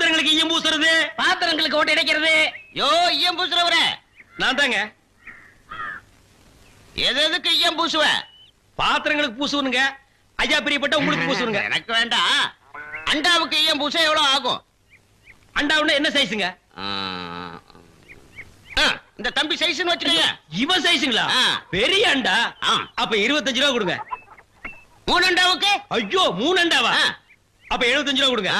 பாத்திரங்களுக்கு ஈயம் பூசுறது, பாத்திரங்களுக்கு ஓட்டு இடைக்கிறது. யோ ஈயம் பூசுறவர நான் தாங்க. எதுக்கு ஈயம் பூசுவ? பாத்திரங்களுக்கு பூசுவனுங்க. ஐயா பிரியப்பட்ட உங்களுக்கு பூசுவனுங்க. எனக்கு வேண்டாம். அண்டாவுக்கு ஈயம் பூச எவ்வளவு ஆகும்? அண்டாவுன்னா என்ன சைஸுங்க? இந்த தம்பி சைஸ்னு வச்சுக்கோங்க. இவன் சைஸுங்களா? பெரிய அண்டா. அப்ப 25 ரூபா கொடுங்க. 3 அண்டாவுக்கு? ஐயோ 3 அண்டாவா? அப்ப 75 ரூபா கொடுங்க.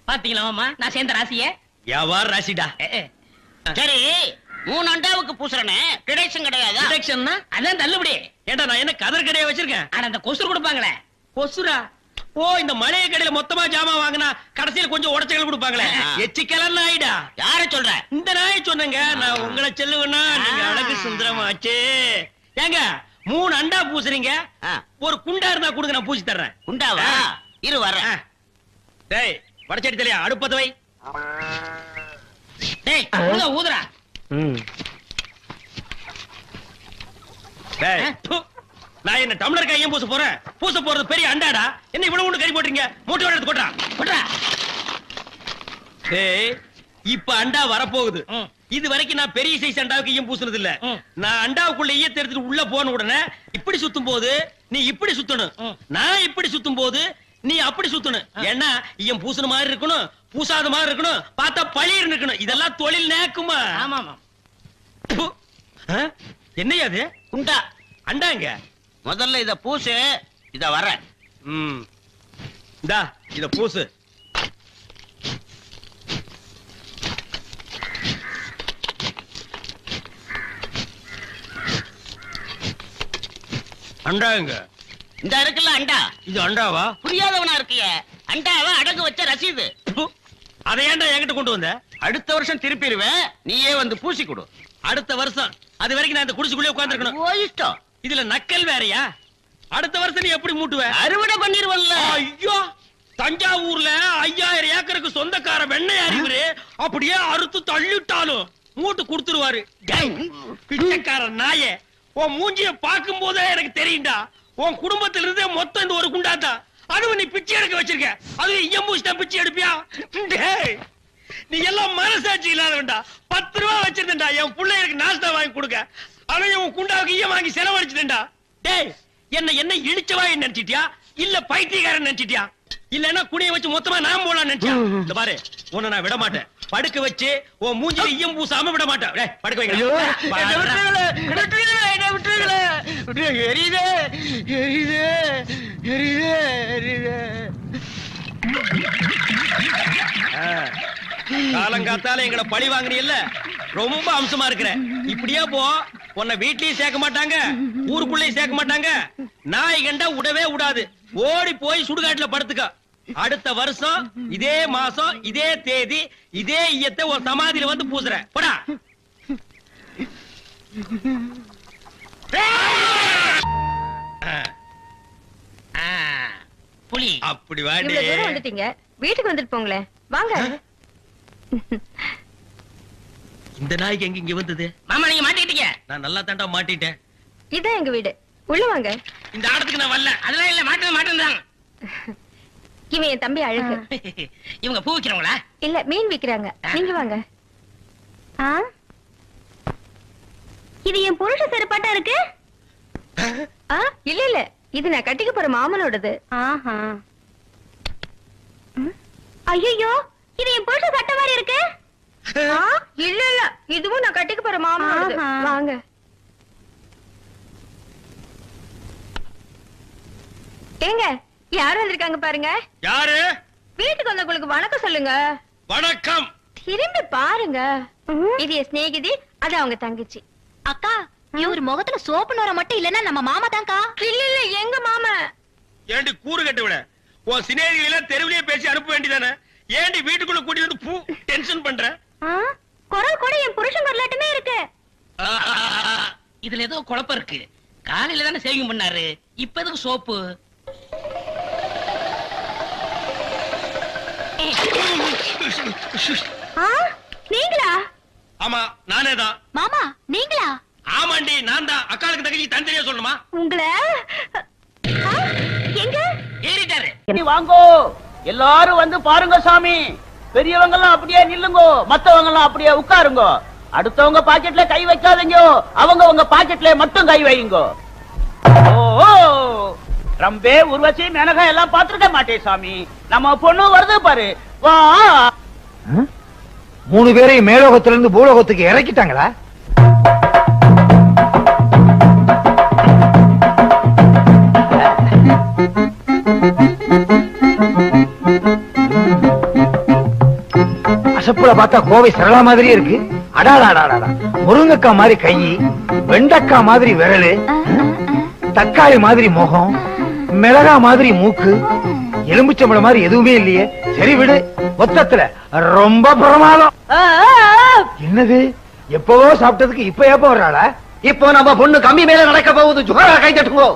பாத்தீங்களா மாமா, நான் சேர்ந்த ராசிய. வியாபார ராசிடா. சரி 3 அண்டாவுக்கு பூசுறனே டிடக்ஷன் கிடையாதா? டிடக்ஷன்னா அதான் தள்ளுபடி. ஏண்டா நான் என்ன கதர் கடையா வச்சிருக்கேன்? ஆனா அந்த கொசுறு கொடுப்பாங்களே. கொசுரா? ஓ, இந்த மளிகை கடையில மொத்தமா ஜாமான் வாங்கினா கடைசியில கொஞ்சம் உடச்சல் கொடுப்பாங்களே, எச்சிக்கலாம் நாயிடா. யார சொல்ற? இந்த நாயை சொன்னங்க. நான் உங்களை செல்லுவேன்னா நீங்க அழகு சுந்தரமாச்சு. ஏங்க 3 அண்டா பூசுறீங்க, ஒரு குண்டா இருந்தா கொடுங்க, நான் பூசி தர்றேன். குண்டாவா? இரு வரேன். டேய் வடச்சடி தலையா, அடுப்பத வை. டேய் ஊதுறா. டேய் நான் என்ன டம்ளர் கையும் பூச போறேன்? பூச போறது பெரிய அண்டாடா. என்ன இவ்வளவு ஒண்ணு கறி போட்டீங்க? மூட்டை எடுத்து கொட்டா. டேய் இப்ப அண்டா வரப்போகுது. இது வரைக்கும் நான் பெரிய சைஸ் அண்டாவுக்கு ஈயம் பூசுனது இல்ல. நான் அண்டாவுக்குள்ள ஈயத்தை எடுத்துட்டு உள்ள போன உடனே இப்படி சுத்தும் போது நீ இப்படி சுத்தணும், நான் இப்படி சுத்தும் போது நீ அப்படி சுத்தணும். ஏன்னா ஈயம் பூசுன மாதிரி இருக்கணும், பூசாத மாதிரி இருக்கணும், பார்த்தா பழிர் இருக்கணும். இதெல்லாம் தொழில் நேக்குமா? ஆமாமா. என்னையா அது? குண்டா அண்டாங்க. முதல்ல இத பூசு. இத வரேன். இந்தா இத பூசு. அண்டாங்க. இந்த இருக்குல்ல அண்டா, இது அண்டாவா? புரியாதவனா இருக்கிய. அண்டாவை அடகு வச்ச ரசீது. அதை ஏன்டா என்கிட்ட கொண்டு வந்த? அடுத்த வருஷம் திருப்பிடுவேன், நீயே வந்து பூசி கொடு. அடுத்த வருஷம்? அது வரைக்கும் நான் இந்த குடிசுக்குள்ளே உட்கார்ந்திருக்கணும். ஓ இஷ்டம். இதுல நக்கல் வேறயா? அடுத்த வருஷம் நீ எப்படி மூட்டுவ? அறுவடை பண்ணிருவல்ல. ஐயோ, தஞ்சாவூர்ல 5000 ஏக்கருக்கு சொந்தக்கார வெண்ணெய் அறிவுரு அப்படியே அறுத்து தள்ளிட்டாலும் மூட்டு கொடுத்துருவாரு. பிச்சைக்கார நாயே, உன் மூஞ்சிய பார்க்கும் போதே எனக்கு தெரியும்டா, உன் குடும்பத்தில இருந்தே மொத்தம் இந்த ஒரு குண்டாதான். அதுவும் நீ பிச்சை எடுக்க வச்சிருக்க. அது எம்பூசிட்டா பிச்சை எடுப்பியா? நீ எல்லாம் மனசாட்சி இல்லாதவன்டா. 10 ரூபா வச்சிருந்தா என் பிள்ளைகளுக்கு நாஸ்தா வாங்கி கொடுக்க, அவன் உன் குண்டாவுக்கு ஈயம் வாங்கி செலவழிச்சுட்டா. டேய் என்ன இழிச்சவா நினைச்சிட்டியா, இல்ல பைத்தியக்காரன் நினைச்சிட்டியா, இல்லன்னா குடிய வச்சு மொத்தமா நான் போலாம் நினைச்சியா? இந்த பாரு, உன்னை நான் விட மாட்டேன். படுக்க வச்சு உன் மூஞ்சில ஈயம் பூசாம விட மாட்டேன். டேய் படுக்க வைங்க. காலங்காத்தால எங்களை பழி வாங்குறீல்ல, ரொம்ப அம்சமா இருக்கிற. இப்படியே போ, உன்னை வீட்லயும் சேர்க்க மாட்டாங்க, ஊருக்குள்ளயும் சேர்க்க மாட்டாங்க. நாய் கண்டா விடவே விடாது. ஓடி போய் சுடுகாட்டுல படுத்துக்க. அடுத்த வருஷம் இதே மாசம் இதே தேதி இதே ஈயத்தை ஒரு சமாதியில வந்து பூசுறேன். போடா. புலி அப்படி வாடி. இவ்வளவு தூரம் வந்துட்டீங்க, வீட்டுக்கு வந்துட்டு போங்களேன். வாங்க. இந்த நாய்க்கு எங்க இங்க வந்தது? மாமா நீங்க மாட்டிக்கிட்டீங்க. நான் நல்லா தாண்டா மாட்டிட்டேன். இதான் எங்க வீடு, உள்ள வாங்க. இந்த ஆடத்துக்கு நான் வரல. அதெல்லாம் இல்ல, மாட்டேன். இவன் என் தம்பி அழகு. இவங்க பூ விக்கிறவங்களா? இல்ல, மீன் விக்கிறாங்க. நீங்க வாங்க. இது என் புருஷ செருப்பாட்டா இருக்கு. இல்ல இல்ல, இது நான் கட்டிக்க போற மாமனோடது. ஐயோ, இது என் புருஷ சட்டை மாதிரி இருக்கு. இல்ல இல்ல, இதுவும் நான் கட்டிக்க போற மாமனோடது. வாங்க. ஏங்க, யாரு வந்திருக்காங்க பாருங்க. யாரு? வீட்டுக்கு வந்தவங்களுக்கு வணக்கம் சொல்லுங்க. வணக்கம். திரும்பி பாருங்க. இது என் சிநேகிதி, அது அவங்க தங்கச்சி. அக்கா, இவர் முகத்துல சோப்பு நோர மட்டும் இல்லன்னா நம்ம மாமா தான்க்கா. இல்ல இல்ல, எங்க மாமா. ஏண்டி கூறு கட்ட விட, உன் சிநேகிதிகளை தெருவிலேயே பேசி அனுப்ப வேண்டியதானே? ஏண்டி வீட்டுக்குள்ள கூட்டி வந்து பூ டென்ஷன் பண்ற? குரல் கூட என் புருஷன் குரலாட்டுமே இருக்கு. இதுல ஏதோ குழப்பம் இருக்கு. காலையில தானே சேவிங் பண்ணாரு, இப்ப எதுக்கு சோப்பு? நீங்களா? ஆமா, நானே தான். மாமா நீங்களா? ஆமாண்டி, நான் தான். அக்காளுக்கு தங்கச்சி தனித்தனியா சொல்லணுமா? உங்களை எங்க ஏறிட்டாரு. வாங்கோ, எல்லாரும் வந்து பாருங்க சாமி. பெரியவங்க எல்லாம் அப்படியே நில்லுங்க, மத்தவங்க எல்லாம் அப்படியே உட்காருங்க. அடுத்தவங்க பாக்கெட்ல கை வைக்காதீங்க, அவங்க உங்க பாக்கெட்ல மட்டும் கை வைங்க. ஓ ரம்பே உருவச்சி மேனகா எல்லாம் பாத்துருக்க மாட்டேன் சாமி. நம்ம பொண்ணு வருது பாரு, வா. 3 பேரையும் மேலோகத்துல இருந்து பூலோகத்துக்கு இறக்கிட்டாங்களா? அசப்புல பார்த்தா கோவை சரளா மாதிரியே இருக்கு. அடாடாடாடா, முருங்கக்காய் மாதிரி கை, வெண்டைக்காய் மாதிரி விரலு, தக்காளி மாதிரி முகம், மிளகா மாதிரி மூக்கு, எலும்புச்சம்பளம் மாதிரி எதுவுமே இல்லையே. சரி விடு, மொத்தத்துல ரொம்ப பிரமாதம். என்னது, எப்பவோ சாப்பிட்டதுக்கு இப்ப எப்ப வர்றாளா? இப்போ நம்ம பொண்ணு கம்பி மேல நடக்க போகுது. ஜுகரா கை தட்டுங்கோ.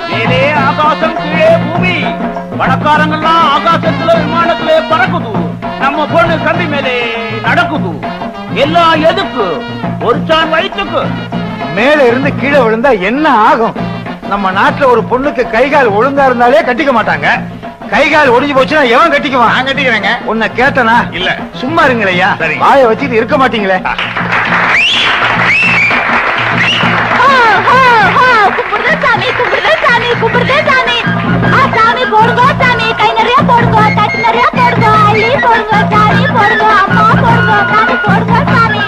மேலே ஆகாசம், கீழே பூமி. பணக்காரங்கெல்லாம் ஆகாசத்துல விமானத்திலே பறக்குது. நம்ம பொண்ணு கம்பி மேலே நடக்குது. எல்லாம் எதுக்கு? ஒரு சான் வயிற்றுக்கு. மேல இருந்து கீழே விழுந்தா என்ன ஆகும்? நம்ம நாட்டுல ஒரு பொண்ணுக்கு கைகால் ஒழுங்கா இருந்தாலே கட்டிக்க மாட்டாங்க. கைகால் ஒடிஞ்சு போச்சுன்னா எவன் கட்டிக்குவான்? நான் கட்டிக்கிறேங்க. உன்னை கேட்டனா? இல்ல. சும்மா இருங்களையா, சரி. வாயை வச்சுட்டு இருக்க மாட்டீங்களே. கும்பிடுதே சாமி, கும்பிடுதே சாமி, கும்பிடுதே சாமி. சாமி போடுங்க சாமி, கை நிறைய போடுங்க, தட்டு நிறைய போடுங்க, அள்ளி போடுங்க சாமி, போடுங்க அம்மா, போடுங்க சாமி, போடுங்க சாமி.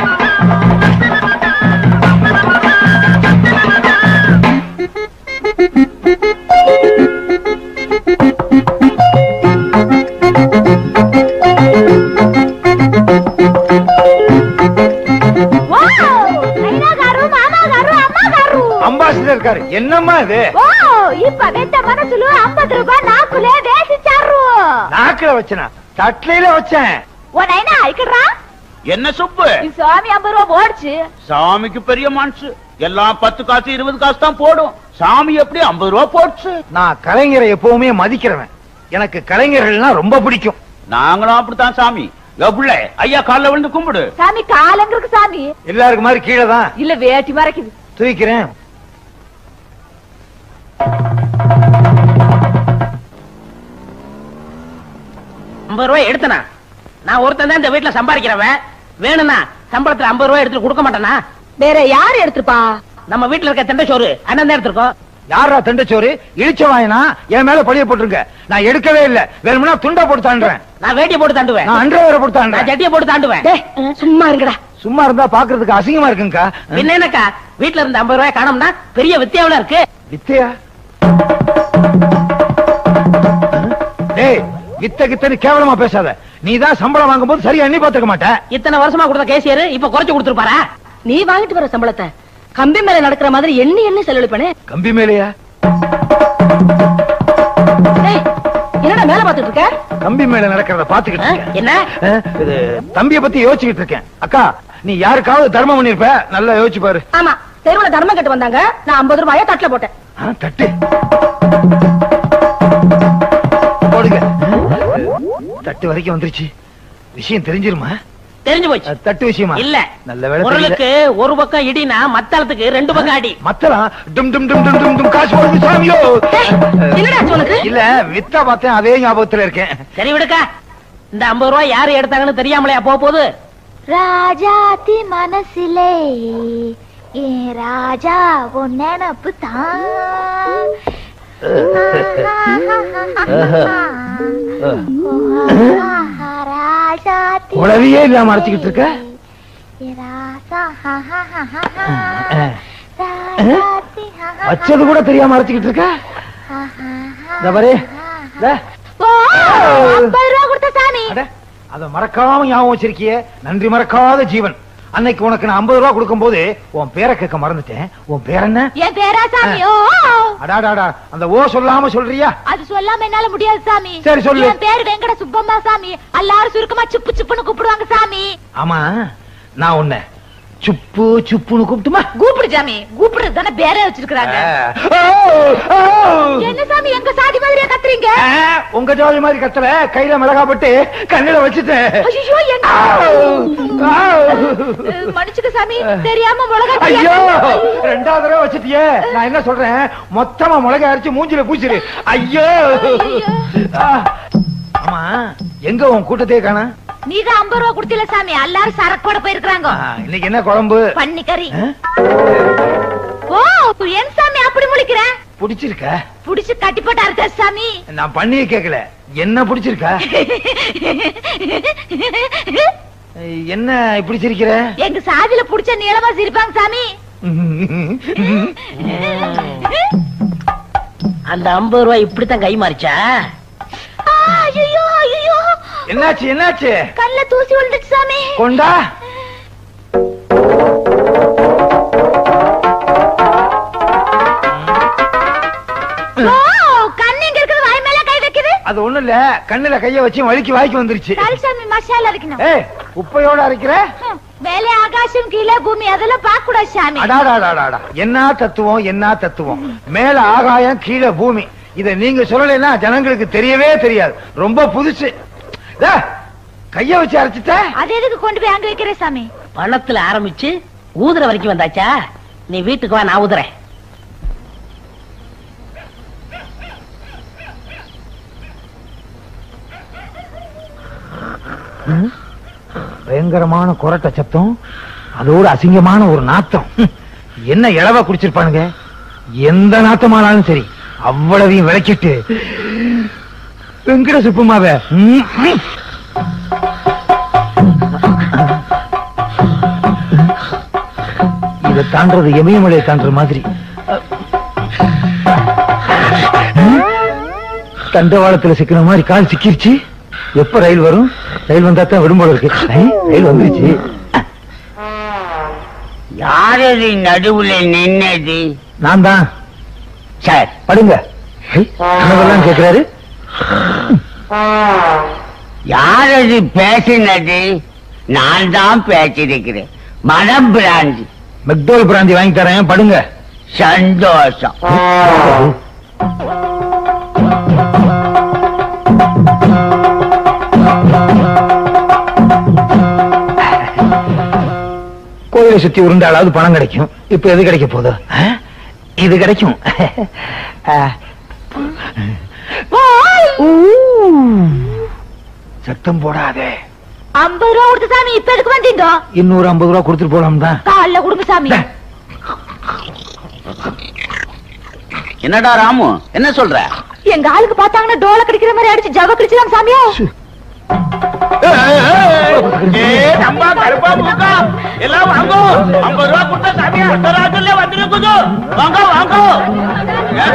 அம்பாசிடர் இருக்காரு. என்னம்மா இது? இப்ப வெட்ட மனசுல 50 ரூபாய் நாக்குலே வேசிச்சாரு. நாக்குல வச்சனா? தட்லையில வச்சேன். உன்னைனா ஐக்கறா? என்ன சுப்பு? சாமி 50 ரூபாய் போடுச்சு. சாமிக்கு பெரிய மனசு. எல்லாம் 10 காசு 20 காசு தான் போடும். சாமி எப்படி 50 ரூபாய் போடுச்சு? நான் கலைஞரை எப்பவுமே மதிக்கிறவன். எனக்கு கலைஞர்கள்னா ரொம்ப பிடிக்கும். நாங்களும் அப்படித்தான் சாமி. எவ்வளவு ஐயா கால்ல விழுந்து கும்பிடு. சாமி காலங்களுக்கு சாமி. எல்லாருக்கும் மாதிரி கீழே தான். இல்ல வேட்டி மறைக்குது. தூக்கிறேன். ரூபாய் எடுத்தனா? நான் ஒருத்தன் தான் இந்த வீட்டுல சம்பாதிக்கிறவன். வேணும்னா சம்பளத்துல 50 ரூபாய் எடுத்து கொடுக்க மாட்டேனா? வேற யாரு எடுத்துப்பா? நம்ம வீட்டுல இருக்க தெண்டை சோறு அண்ணன் தான் எடுத்திருக்கோம். யாரா தண்டச்சோறு? இழிச்ச வாயினா என் மேல பழிய போட்டுருங்க. நான் எடுக்கவே இல்ல. வேணும்னா துண்டா போட்டு தாண்டுறேன். நான் வேட்டியை போட்டு தாண்டுவேன். நான் அண்டர்வேரை போட்டு நான் தாண்டுறேன். ஜட்டியை போட்டு தாண்டுவேன். சும்மா இருக்கடா. சும்மா இருந்தா பாக்குறதுக்கு அசிங்கமா இருக்குங்கக்கா. பின்ன என்னக்கா, வீட்டுல இருந்த 50 ரூபாய் காணோம்னா பெரிய வித்தியாவில இருக்கு. வித்தையா? டேய், வித்த கித்தன்னு கேவலமா பேசாத. நீதான் சம்பளம் வாங்கும் போது சரியா எண்ணி பாத்துக்க மாட்டேன். இத்தனை வருஷமா கொடுத்த கேசியர் இப்ப குறைச்சு கொடுத்துருப்பாரா? நீ வாங்கிட்டு வர சம்பளத்தை கம்பி மேல நடக்கிற மாதிரி எண்ணி செலவழிப்பனே. கம்பி மேலையா? என்னடா மேல பாத்துட்டு இருக்க? கம்பி மேல நடக்கிறத பாத்துக்கிட்டு இருக்கேன். என்ன இது தம்பிய பத்தி யோசிச்சுக்கிட்டு இருக்கேன். அக்கா, நீ யாருக்காவது தர்மம் பண்ணிருப்ப, நல்லா யோசிச்சு பாரு. ஆமா, தெருவுல தர்மம் கட்டு வந்தாங்க. நான் 50 ரூபாய தட்டுல போட்டேன். தட்டு போடுங்க. தட்டு வரைக்கும் வந்துருச்சு. விஷயம் தெரிஞ்சிருமா? தெரிஞ்சு போச்சு. தட்டு விஷயமா? இல்ல, நல்ல வேலை. பொருளுக்கு ஒரு பக்கம் இடினா மத்தளத்துக்கு 2 பக்கம் அடி. மத்தலாம் டும் டும் டும் டும் டும் டும் காசு போடுது சாமியோ. என்னடா சொல்லுது? இல்ல, வித்தா பார்த்தேன், அதே ஞாபகத்துல இருக்கேன். சரி விடுக்கா. இந்த 50 ரூபாய் யாரு எடுத்தாங்கன்னு தெரியாமலையா போகுது? ராஜாத்தி மனசிலே ஏ ராஜா உன் நினப்பு தான். உளவியே இல்லாம அரைச்சுக்கிட்டு இருக்க. வச்சது கூட தெரியாம அரைச்சுக்கிட்டு இருக்க. அத மறக்காம ஞாபகம் வச்சிருக்கிய. நன்றி மறக்காத ஜீவன். அன்னைக்கு உனக்கு நான் 50 ரூபாய் கொடுக்கும் போது உன் பேரை கேட்க மறந்துட்டேன். உன் பேர் என்ன? என் பேரா சாமி? அடாடாடா, அந்த ஓ சொல்லாம சொல்றியா? அது சொல்லாம என்னால முடியாது சாமி. சரி சொல்லு. என் பேர் வெங்கட சுப்பம்மா சாமி. எல்லாரும் சுருக்கமா சுப்பு சுப்புன்னு கூப்பிடுவாங்க சாமி. ஆமா, நான் உன்னை சுப்பு சுப்புன்னு கூப்பிட்டுமா? கூப்பிடு சாமி, கூப்பிடுறது தானே பேர வச்சிருக்காங்க. என்ன சாமி எங்க சாதி மாதிரியா கத்துறீங்க? உங்க ஜாதி மாதிரி கத்தல, கையில மிளகா போட்டு கண்ணில வச்சுட்டேன். மன்னிச்சுக்க சாமி, தெரியாம மிளகா. ஐயோ, ரெண்டாவது தடவை வச்சுட்டியே. நான் என்ன சொல்றேன், மொத்தமா மிளகா அரைச்சு மூஞ்சில பூச்சிரு. ஐயோ. ஆமா, எங்க உன் கூட்டத்தையே காணா? நீதான் 50 ரூபா கொடுத்தில சாமி, எல்லாரும் சரக்கோட போயிருக்காங்க. இன்னைக்கு என்ன குழம்பு? பன்னிக்கறி. ஓ, ஏன் சாமி அப்படி முழிக்கிற? பிடிச்சிருக்க? புடிச்சு கட்டி போட்டு அறுத்த சாமி. நான் பண்ணியே கேக்கல, என்ன பிடிச்சிருக்கா? என்ன இப்படி சிரிக்கிற? எங்க சாதியில புடிச்ச நீளமா சிரிப்பாங்க சாமி. அந்த 50 ரூபாய் இப்படித்தான் கை மாறிச்சா? ஐயோ ஐயோ, என்னாச்சு என்னாச்சு? கல்ல தூசி விழுந்துச்சு சாமி. கொண்டா. கண்ணிங்க இருக்குது, வாய் மேல கை வைக்குது. அது ஒண்ணு இல்ல, கண்ணுல கைய வச்சு வலிக்கு வாய்க்கு வந்துருச்சு. சாமி மசாலா அரைக்கணும். ஏய், உப்பையோட அரைக்கிற? மேலே ஆகாசம் கீழே பூமி, அதெல்லாம் பார்க்க கூடாது சாமி. அடாடாடாடா, என்ன தத்துவம் என்ன தத்துவம். மேல ஆகாயம் கீழே பூமி, இத நீங்க சொல்லலைன்னா ஜனங்களுக்கு தெரியவே தெரியாது. ரொம்ப புதுசு. கைய வச்சு அரைச்சிட்ட? அது எதுக்கு கொண்டு போய் அங்க வைக்கிற சாமி? பணத்துல ஆரம்பிச்சு ஊதுற வரைக்கும் வந்தாச்சா? நீ வீட்டுக்கு வா, நான் ஊதுறேன். பயங்கரமான கொரட்ட சத்தம், அதோட அசிங்கமான ஒரு நாத்தம். என்ன இளவா குடிச்சிருப்பானுங்க. எந்த நாத்தமானாலும் சரி, அவ்வளவையும் விளக்கிட்டு வெங்கட சுப்புமாவ இதை தாண்டது எமயமலையை தாண்டுற மாதிரி. தண்டவாளத்துல சிக்கிற மாதிரி கால் சிக்கிருச்சு. எப்ப ரயில் வரும்? ரயில் வந்தா தான் விடும் போல இருக்கு. ரயில் வந்துருச்சு. யாரது நடுவுல நின்னது? நான் தான் சார். படுங்க. என்னவெல்லாம் கேட்கிறாரு? யாரது பேசினது? நான் தான் பேசிருக்கிறேன். மனம் பிராந்தி. மெக்டோல் பிராந்தி வாங்கி தரேன், படுங்க. சந்தோஷம். கோயிலை சுத்தி உருண்டாலாவது பணம் கிடைக்கும். இப்ப எது கிடைக்க போகுது? இது கிடைக்கும். சத்தம் போடாதே. 50 ரூபா கொடுத்து சாமி, இப்ப எதுக்கு வந்தீங்க? இன்னொரு 50 ரூபா கொடுத்துட்டு போலாம் தான். காலைல கொடுங்க சாமி. என்னடா ராமு, என்ன சொல்ற? எங்க ஆளுக்கு பார்த்தாங்கன்னா டோல கடிக்கிற மாதிரி அடிச்சு ஜவ கடிச்சிடாம சாமியா. எல்லாம் வாங்க, 50 ரூபா கொடுத்தா சாமியா ராத்திரில வந்துருக்குது. வாங்க வாங்க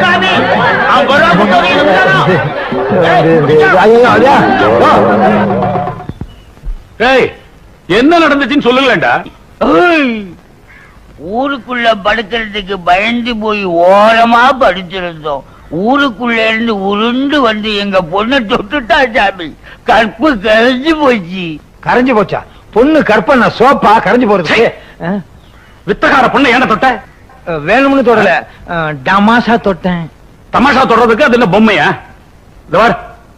சாமி, 50 ரூபா கொடுத்தா. என்ன நடந்துச்சுன்னு சொல்லுங்களேன்டா. ஊருக்குள்ள படுக்கிறதுக்கு பயந்து போய் ஓரமா படுத்திருந்தோம். ஊருக்குள்ள இருந்து உருண்டு வந்து எங்க பொண்ணை தொட்டுட்டா சாமி. கற்பு கரைஞ்சு போச்சு. கரைஞ்சு போச்சா? பொண்ணு கற்பனை சோப்பா கரைஞ்சு போறது? வித்தகார பொண்ணு ஏன தொட்ட? வேணும்னு தொடல, டமாசா தொட்டேன். தமாஷா தொடறதுக்கு அது என்ன பொம்மையா?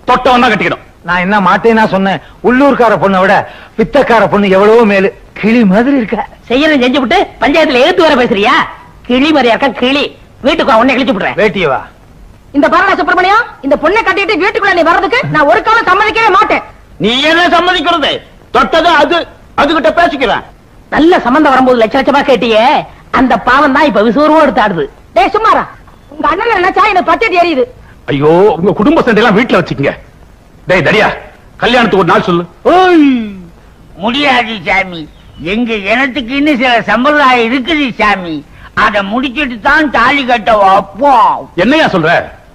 தொட்டவன் தான் கட்டிக்கணும். நான் என்ன மாட்டேன்னா சொன்னேன். உள்ளூர்கார பொண்ணை விட பித்தக்கார பொண்ணு எவ்வளவோ மேலு. கிளி மாதிரி இருக்க. செய்யறேன் செஞ்சு விட்டு பஞ்சாயத்துல எழுத்து வர பேசுறியா? கிளி மாதிரியா இருக்க கிளி. வீட்டுக்கு உன்னை கிழிச்சு விடுறேன். வேட்டியவா? இந்த பாருடா சுப்பிரமணியம், இந்த பொண்ணை கட்டிட்டு வீட்டுக்குள்ள நீ வர்றதுக்கு நான் ஒரு காலம் சம்மதிக்கவே மாட்டேன். நீ என்ன சம்மதிக்கிறது? தொட்டது அதுகிட்ட பேசிக்கிறேன். நல்ல சம்பந்தம் வரும்போது லட்ச லட்சமா கேட்டியே, அந்த பாவம் தான் இப்ப விசுவரமா எடுத்து ஆடுது. டேய் சும்மாரா, உங்க அண்ணன் நினைச்சா எனக்கு பச்சை எரியுது. ஐயோ, உங்க குடும்ப சண்டை எல்லாம் வீட்டுல வச்சுக்கங்க. டேய் தடியா, கல்யாணத்துக்கு ஒரு நாள் சொல்லு. முடியாது சாமி. எங்க இனத்துக்கு இன்னும் சில சம்பிரதாயம் இருக்குது சாமி. அத முடிச்சிட்டு தான் தாலி கட்ட வைப்போம். என்னையா சொல்ற?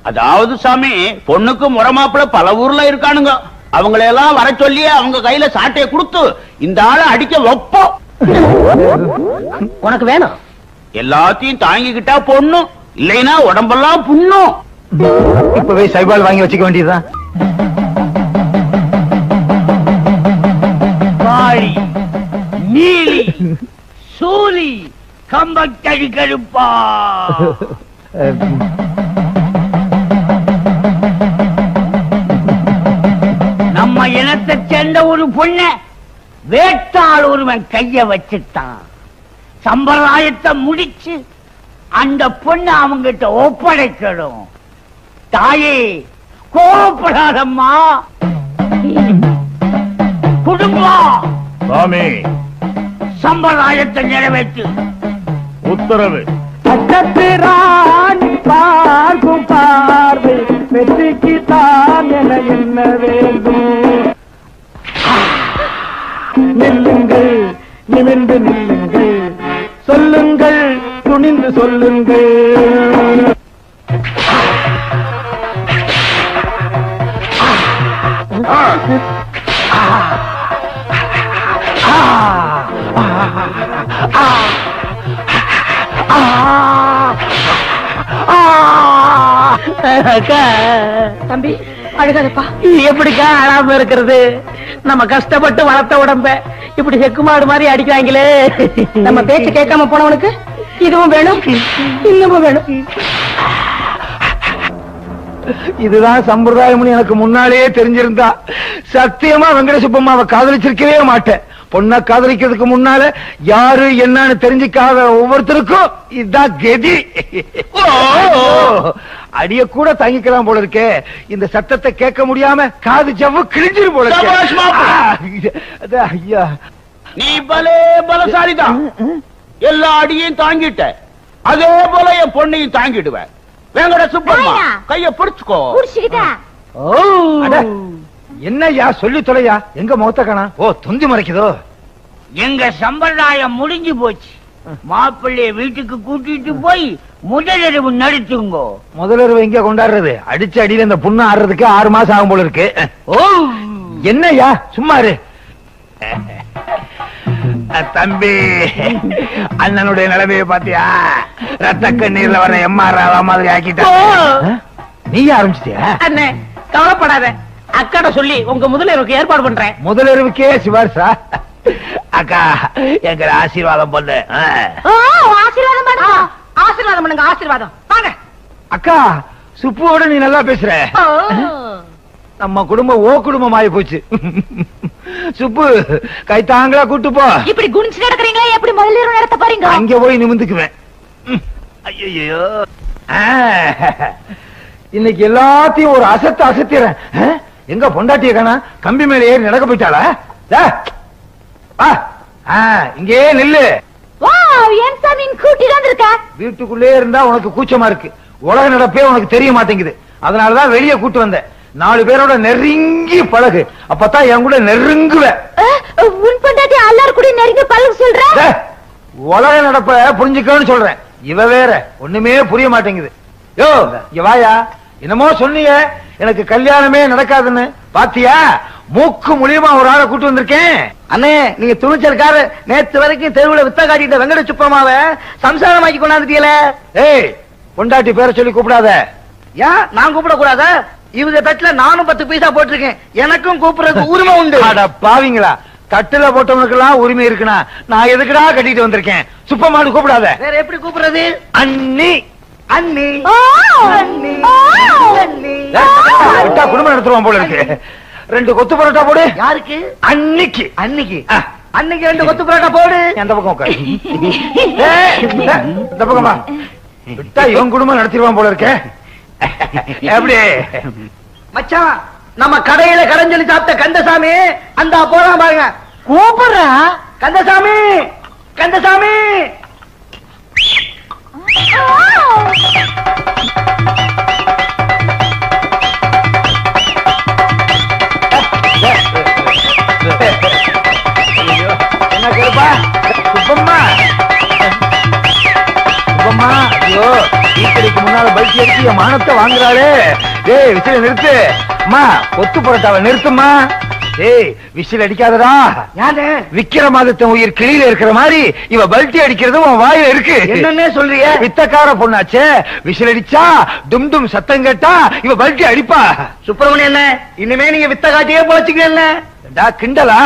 அதாவது சாமி, பொண்ணுக்கு முறமாப்பிள பல ஊர்ல இருக்கானுங்க. அவங்களையெல்லாம் வர சொல்லி அவங்க கையில சாட்டையை கொடுத்து இந்த ஆளை அடிக்க வைப்போம். உனக்கு வேணும்? எல்லாத்தையும் தாங்கிக்கிட்டா பொண்ணு, இல்லைன்னா உடம்பெல்லாம் புண்ணும். இப்பவே சைபால் வாங்கி வச்சுக்க வேண்டியதுதான். வாழி, நீலி, சூரி கம்பக்கடி கருப்பா. நம்ம இனத்தை சேர்ந்த ஒரு பொண்ண வேட்டாள் ஒருவன் கைய வச்சுட்டான். சம்பிரதாயத்தை முடிச்சு அந்த பொண்ணு அவங்கிட்ட ஒப்படைக்கணும். தாயே கோபப்படாதம்மா. குடும்பம் சாமி சம்பிரதாயத்தை நிறைவேற்று. உத்தரவு. ராணி பார்க்கும் பார்வை வெற்றிக்கு தான் என என்ன வேண்டும். நில்லுங்கள், நிமிர்ந்து நில்லுங்கள், சொல்லுங்கள், துணிந்து சொல்லுங்கள். தம்பி அழுகாதப்பா. எப்படிக்கா அழாம இருக்கிறது? நம்ம கஷ்டப்பட்டு வளர்த்த உடம்ப இப்படி செக்குமாடு மாதிரி அடிக்கிறாங்களே. நம்ம பேச்சு கேட்காம போனவனுக்கு இதுவும் வேணும், இன்னமும் வேணும். இதுதான் சம்பிரதாயம்னு எனக்கு முன்னாலேயே தெரிஞ்சிருந்தா சத்தியமா வெங்கட சுப்பம்மாவை காதலிச்சிருக்கவே மாட்டேன். பொண்ணை காதலிக்கிறதுக்கு முன்னால யாரு என்னன்னு தெரிஞ்சுக்காத ஒவ்வொருத்தருக்கும் இதுதான் கதி. அடிய கூட தாங்கிக்கலாம் போல இருக்கே. இந்த சத்தத்தை கேட்க முடியாம காது ஜவ்வு கிழிஞ்சிரு போல இருக்கு. ஐயா, நீ பலே பலசாலிதான். எல்லா அடியையும் தாங்கிட்ட. அதே போல என் பொண்ணையும் தாங்கிடுவேன். வெங்கட சுப்பம்மா கைய பிடிச்சுக்கோ. என்னய்யா சொல்லி தொலையா? எங்க முகத்த காணா? ஓ, துந்தி மறைக்குதோ? எங்க சம்பிரதாயம் முடிஞ்சு போச்சு. மாப்பிள்ளைய வீட்டுக்கு கூட்டிட்டு போய் முதலிரவு நடத்துங்கோ. முதலிரவு எங்க கொண்டாடுறது? அடிச்சு அடியில இந்த புண்ணு ஆடுறதுக்கு 6 மாசம் ஆகும் போல இருக்கு. ஓ, என்னய்யா சும்மாரு. தம்பி, அண்ணனுடைய நிலைமையை பாத்தியா? ரத்த கண்ணீர்ல வர எம்ஆர் மாதிரி ஆக்கிட்டா. நீ ஆரம்பிச்சிட்டியா? அண்ணே கவலைப்படாத, அக்காட சொல்லி உங்க முதலிரவுக்கு ஏற்பாடு பண்றேன். முதலிரவுக்கே சிவார்சா? அக்கா, எங்க ஆசீர்வாதம் பண்ணு. ஆசீர்வாதம் பண்ணுங்க, ஆசீர்வாதம் பண்ணுங்க, ஆசீர்வாதம். வாங்க அக்கா, சுப்புவோட நீ நல்லா பேசுற. நம்ம குடும்பம் ஓ குடும்பம் ஆயி போச்சு. சுப்பு, கைத்தாங்களா கூட்டு போ. இப்படி குனிச்சு நடக்கிறீங்களா? எப்படி முதலிரவு நடத்த போறீங்க? அங்க போய் நிமிந்துக்குவேன். ஐயோ, இன்னைக்கு எல்லாத்தையும் ஒரு அசத்து அசத்திறேன். எங்க பொண்டாட்டிய காணா? கம்பி மேல ஏறி நடக்க போயிட்டாளா? இங்கே நில்லு. ஏன் சாமி கூட்டிட்டு வந்திருக்க? வீட்டுக்குள்ளே இருந்தா உனக்கு கூச்சமா இருக்கு. உலக நடப்பே உனக்கு தெரிய மாட்டேங்குது. அதனாலதான் வெளியே கூட்டு வந்தேன். 4 பேரோட நெருங்கி பழகு, அப்பதான் என் கூட நெருங்குவ. உன் பொண்டாட்டி எல்லாரும் கூட நெருங்கி பழகு சொல்ற? உலக நடப்ப புரிஞ்சுக்கன்னு சொல்றேன். இவ வேற ஒண்ணுமே புரிய மாட்டேங்குது. யோ, இங்க வாயா. என்னமோ சொன்னீங்க எனக்கு கல்யாணமே நடக்காதுன்னு. பாத்தியா, மூக்கு மூலியமா ஒரு ஆளை கூட்டு வந்திருக்கேன். அண்ணே, நீங்க துணிச்சல்கார. நேத்து வரைக்கும் தெருவுல வித்த காட்டிட்ட வெங்கட சுப்பமாவ சம்சாரமாக்கி கொண்டாந்துட்டீல. ஏய், பொண்டாட்டி பேரை சொல்லி கூப்பிடாத. ஏன் நான் கூப்பிட கூடாதா? இவங்க தட்டுல நானும் 10 பைசா போட்டிருக்கேன். எனக்கும் கூப்பிடுறதுக்கு உரிமை உண்டு. அட பாவிங்களா, தட்டுல போட்டவனுக்கு எல்லாம் உரிமை இருக்குனா நான் எதுக்குடா கட்டிட்டு வந்திருக்கேன்? சுப்பமானு கூப்பிடாத. வேற எப்படி கூப்பிடுறது? அண்ணி. அண்ணி அண்ணி. விட்டா குடும்பம் நடத்துவான் போல இருக்கு. 2 கொத்து பரோட்டா போடு. யாருக்கு? அன்னிக்கு. அன்னைக்கு அன்னைக்கு 2 கொத்து பரோட்டா போடு. அந்த பக்கம் உட்காரு. இந்த பக்கமா விட்டா இவன் குடும்பம் நடத்திடுவான் போல இருக்க. எப்படி மச்சான், நம்ம கடையில கடைஞ்சொல்லி சாப்பிட்ட கந்தசாமி அந்த போறான் பாருங்க. கூப்பிடுறா. கந்தசாமி, கந்தசாமி. என்ன கேப்பா? சுப்பம்மா, சுப்பம்மா, ஐயோ, டீக்கடைக்கு முன்னால பல்கி அடிச்சு என் மானத்தை வாங்குறாளே. டேய், விசில நிறுத்து. அம்மா, கொத்து பரோட்டாவை நிறுத்துமா. டேய், விசில் அடிக்காதடா. யாரு? விக்கிரமாதித்தன் உயிர் கிளியில இருக்கிற மாதிரி இவ பல்டி அடிக்கிறது உன் வாயில இருக்கு. என்னன்னே சொல்றிய? வித்தக்கார பொண்ணாச்சே, விசில் அடிச்சா டும் டும் சத்தம் கேட்டா இவ பல்டி அடிப்பா. சுப்பிரமணியன், இனிமே நீங்க வித்த காட்டியே போச்சுக்கல. கிண்டலா?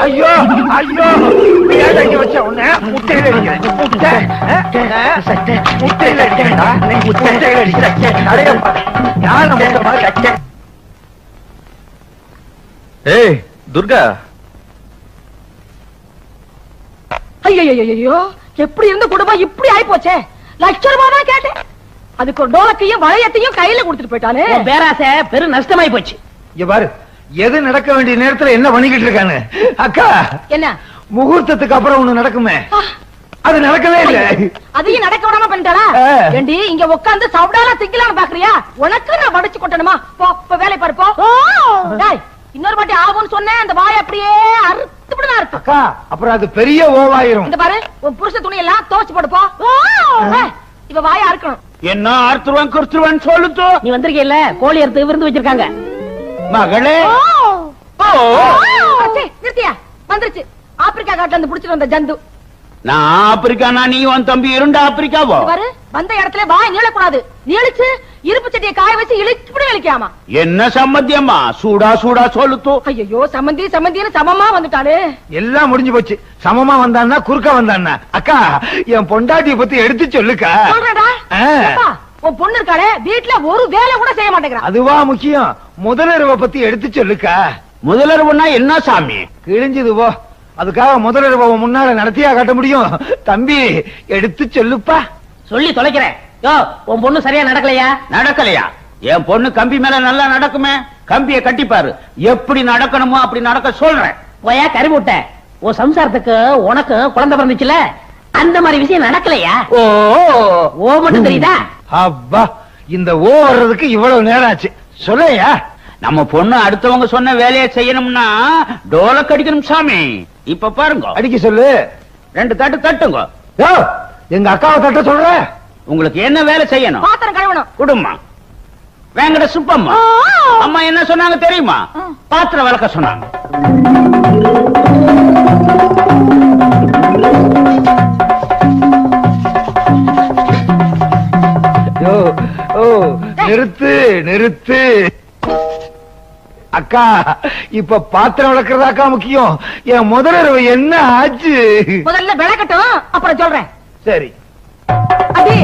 ஐயோ ஐயோ ஏன் வச்ச உன்ன முட்டையில அடிக்கிறேன். முட்டையில அடிக்கிறேன்டா. முட்டையில அடிக்கிறேன். ஏய் துர்கா, ஐயோ எப்படி இருந்த குடும்பம் இப்படி ஆயி போச்சே. லட்சம் ரூபாய் தான் கேட்டேன், அதுக்கு ஒரு டோலக்கையும் வளையத்தையும் கையில கொடுத்துட்டு போயிட்டானே. பேராசை பெரும் நஷ்டமாயி போச்சு. இங்க பாரு, எது நடக்க வேண்டிய நேரத்துல என்ன பண்ணிக்கிட்டு இருக்கானு. அக்கா என்ன முகூர்த்தத்துக்கு அப்புறம் ஒண்ணு நடக்குமே, அது நடக்கவே இல்ல. அதையும் நடக்க விடாம பண்ணிட்டாளா? ஏண்டி இங்க உட்கார்ந்து சவுடால திங்கலான்னு பாக்குறியா? உனக்கு நான் வடிச்சு கொட்டணுமா? போ வேலை பாரு போ. இன்னொரு வாட்டி ஆகும்னு சொன்னேன், அந்த வாய் அப்படியே அறுத்துப்படா இருக்கு. அக்கா அப்புறம் அது பெரிய ஓவாயிரும். இந்த பாரு, உன் புருஷ துணி எல்லாம் துவைச்சு போடு போ. இவ வாய அறுக்கணும். என்ன அறுத்துருவன் குறுத்துருவன் சொல்லுத்து. நீ வந்திருக்கீல்ல, கோழி அறுத்து விருந்து வச்சிருக்காங்க. மகளே நிறுத்தியா? வந்துருச்சு ஆப்பிரிக்கா காட்டுல இருந்து புடிச்சிட்டு வந்த ஜந்து. நான் ஆப்பிரிக்கானா நீ உன் தம்பி இரண்டு ஆப்பிரிக்காவோ? பாரு, வந்த இடத்துல வாய் நீளக்கூடாது. நீளிச்சு இருப்பு சட்டியை காய வச்சு இழுச்சுப்படி இழுக்காமா. என்ன சம்மந்தியம்மா? சூடா சூடா சொல்லுத்து. ஐயோ சம்மந்தி சம்மந்தின்னு சமமா வந்துட்டானே. எல்லாம் முடிஞ்சு போச்சு. சமமா வந்தான்னா குறுக்க வந்தான்னா? அக்கா என் பொண்டாட்டிய பத்தி எடுத்து சொல்லுக்கா. சொல்றடா. உன் பொண்ணு இருக்காளே, வீட்டுல ஒரு வேலை கூட செய்ய மாட்டேங்கிறா. அதுவா முக்கியம்? முதலருவ பத்தி எடுத்து சொல்லுக்கா. முதலருவனா என்ன சாமி? கிழிஞ்சது போ. அதுக்காக முதலருவ முன்னால நடத்தியா காட்ட முடியும்? தம்பி எடுத்து சொல்லுப்பா. சொல்லி தொலைக்கிறேன். யோ, உன் பொண்ணு சரியா நடக்கலையா? நடக்கலையா? என் பொண்ணு கம்பி மேல நல்லா நடக்குமே. கம்பியை கட்டிப்பாரு, எப்படி நடக்கணுமோ அப்படி நடக்க சொல்றேன். போயா கறிமுட்ட. உன் சம்சாரத்துக்கு உனக்கு குழந்தை பிறந்துச்சுல, அந்த மாதிரி விஷயம் நடக்கலையா? ஓ ஓ மட்டும் தெரியுதா? அப்பா, இந்த ஓ வர்றதுக்கு இவ்வளவு நேரம் ஆச்சு. சொல்லையா? நம்ம பொண்ணு அடுத்தவங்க சொன்ன வேலையை செய்யணும்னா டோலக் அடிக்கணும் சாமி. இப்ப பாருங்க, அடிக்க சொல்லு. 2 தட்டு தட்டுங்க. யோ, எங்க அக்காவை தட்ட சொல்ற. உங்களுக்கு என்ன வேலை செய்யணும்? பாத்திரம் கழுவணும். குடும்பம் வேங்கட சுப்பம்மா அம்மா என்ன சொன்னாங்க தெரியுமா? பாத்திரம் விளக்க சொன்னாங்க. நிறுத்து நிறுத்து. அக்கா இப்ப பாத்திரம் விளக்குறதாக்கா முக்கியம். என் முதலருவ என்ன ஆச்சு? முதல்ல விளக்கட்டும், அப்புறம் சொல்றேன். சரி. அடி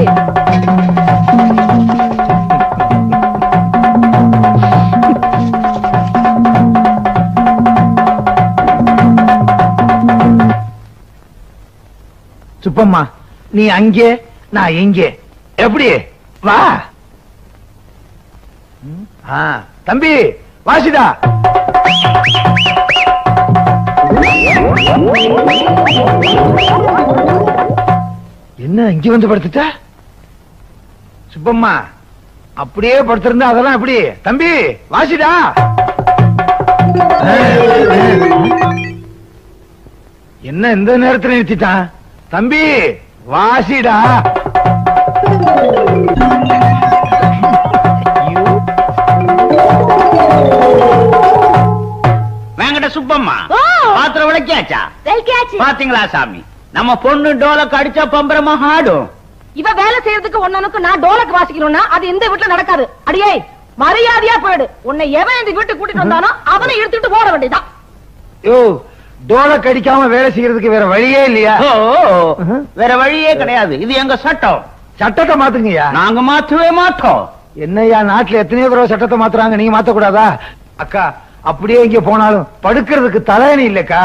சுப்பம்மா, நீ அங்கே நான் எங்கே, எப்படி? வா. தம்பி வாசிதா. என்ன இங்க வந்து படுத்துட்ட? சுப்பம்மா அப்படியே படுத்திருந்தா அதெல்லாம் எப்படி? தம்பி வாசிடா. என்ன இந்த நேரத்தில் நிறுத்திட்டான்? தம்பி வாசிடா. வேங்கட சுப்பம்மா பாத்திரம் விளக்கியாச்சா? பாத்தீங்களா சாமி, நம்ம பொண்ணு டோலக்கு அடிச்சா பம்பரமா ஆடும். இவ வேலை செய்யறதுக்கு ஒன்னனுக்கு நான் டோலக்கு வாசிக்கணும்னா அது இந்த வீட்டுல நடக்காது. அடியே மரியாதையா போயிடு. உன்னை எவன் இந்த வீட்டுக்கு கூட்டிட்டு வந்தானோ அவனை எடுத்துட்டு போட வேண்டியதான். யோ, டோலக்கு அடிக்காம வேலை செய்யறதுக்கு வேற வழியே இல்லையா? வேற வழியே கிடையாது. இது எங்க சட்டம். சட்டத்தை மாத்துங்கய்யா. நாங்க மாத்தவே மாட்டோம். என்னையா, நாட்டுல எத்தனையோ தடவை சட்டத்தை மாத்துறாங்க, நீங்க மாத்த கூடாதா? அக்கா அப்படியே இங்க போனாலும் படுக்கிறதுக்கு தலையணி இல்லக்கா.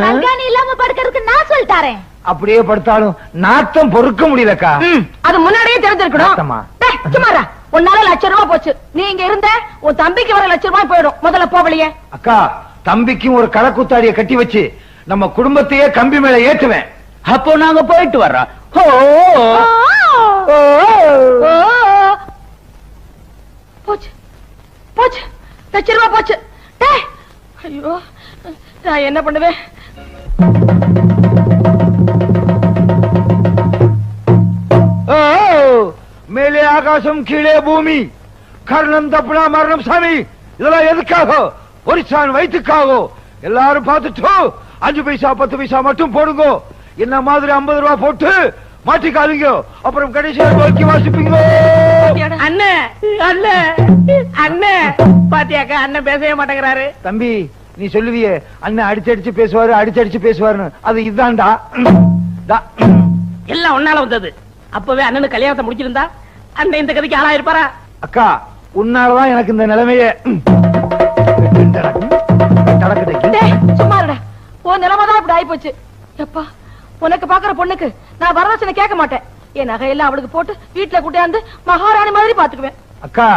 தலகாணி இல்லாம படுக்கிறதுக்கு நான் சொல்லிட்டாரேன். அப்படியே படுத்தாலும் நாத்தம் பொறுக்க முடியலக்கா. அது முன்னாடியே தெரிஞ்சிருக்கணும். சும்மாரா, உன்னால லட்சம் ரூபாய் போச்சு. நீ இங்க இருந்த உன் தம்பிக்கு வர லட்சம் ரூபாய் போயிடும். முதல்ல போவலையே. அக்கா, தம்பிக்கும் ஒரு களக்குத்தாடியை கட்டி வச்சு நம்ம குடும்பத்தையே கம்பி மேல ஏற்றுவேன். அப்போ நாங்க போயிட்டு வர்றோம். போச்சு போச்சு, லட்சம் ரூபாய் போச்சு. ஐயோ, நான் என்ன பண்ணுவேன்? மேலே ஆகாசம் கீழே பூமி, கர்ணம் தப்புனா மரணம் சாமி. இதெல்லாம் எதுக்காக? ஒரிசான் வயிற்றுக்காக. எல்லாரும் பார்த்துட்டு 5 பைசா 10 பைசா மட்டும் போடுங்க. என்ன மாதிரி 50 ரூபாய் போட்டு மாட்டிக்காதீங்க. அப்புறம் கடைசியா நோக்கி வாசிப்பீங்க. அண்ணே அண்ணே அண்ணே பாத்தியாக்கா அண்ணன் பேசவே மாட்டேங்கிறாரு. தம்பி நீ சொல்லுவியே அண்ணன் அடிச்சு பேசுவாரு அடிச்சு பேசுவாருன்னு, அது இதுதான்டா. எல்லாம் ஒன்னால வந்தது. அப்பவே அண்ணனுக்கு கல்யாணத்தை முடிச்சிருந்தா அண்ணன் இந்த கதைக்கு ஆளாயிருப்பாரா? அக்கா உன்னாலதான் எனக்கு இந்த நிலைமையே. சும்மா இருடா, உன் நிலைமைதான் இப்படி ஆயி போச்சு. எப்பா உனக்கு பாக்குற பொண்ணுக்கு நான் வரதட்சணை கேட்க மாட்டேன். என் நகையெல்லாம் அவளுக்கு போட்டு வீட்டுல கூட்டியாந்து மகாராணி மாதிரி பாத்துக்குவேன். அக்கா